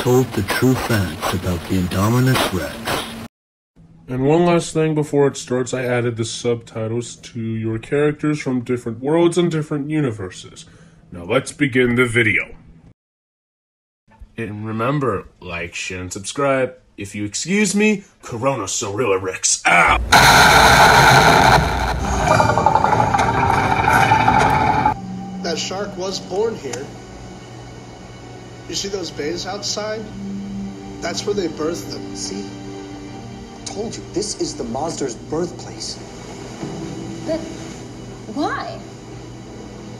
told the true facts about the Indominus Rex. And one last thing before it starts, I added the subtitles to your characters from different worlds and different universes. Now let's begin the video. And remember, like, share, and subscribe. If you excuse me, Coronasaurilla-Rex out! That shark was born here. You see those bays outside? That's where they birthed them. See? I told you, this is the monster's birthplace. But why?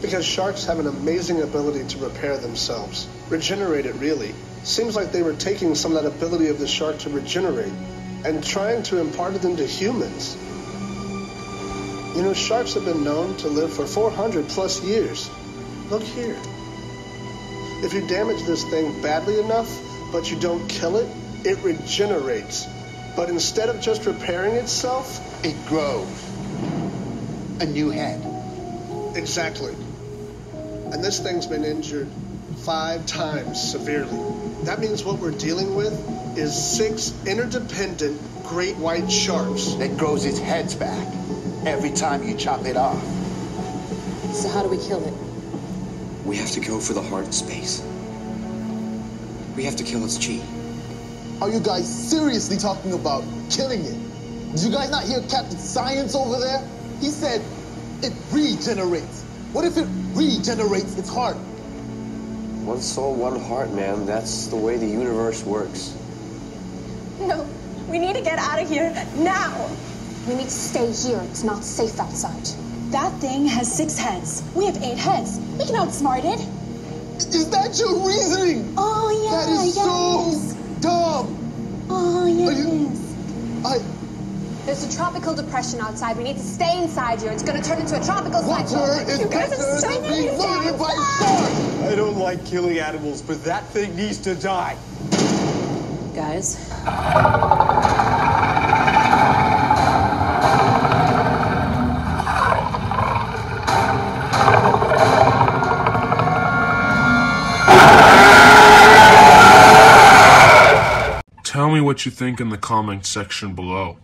Because sharks have an amazing ability to repair themselves. Regenerate it, really. Seems like they were taking some of that ability of the shark to regenerate and trying to impart it into humans. You know, sharks have been known to live for 400 plus years. Look here. If you damage this thing badly enough, but you don't kill it, it regenerates. But instead of just repairing itself, It grows. A new head. exactly. And this thing's been injured 5 times severely. That means what we're dealing with is 6 interdependent great white sharks. That grows its heads back every time you chop it off. So how do we kill it? We have to go for the heart of space. We have to kill its chi. Are you guys seriously talking about killing it? Did you guys not hear Captain Science over there? He said it regenerates. What if it regenerates its heart? One soul, one heart, ma'am. That's the way the universe works. No, we need to get out of here now. We need to stay here. It's not safe outside. That thing has 6 heads. We have 8 heads. We can outsmart it. Is that your reasoning? Oh, yeah, That is so dumb. Oh, yes. There's a tropical depression outside. We need to stay inside here. It's going to turn into a tropical Water cyclone. is You guys better are so than being many murdered by sharks. I don't like killing animals, but that thing needs to die. Guys. Tell me what you think in the comment section below.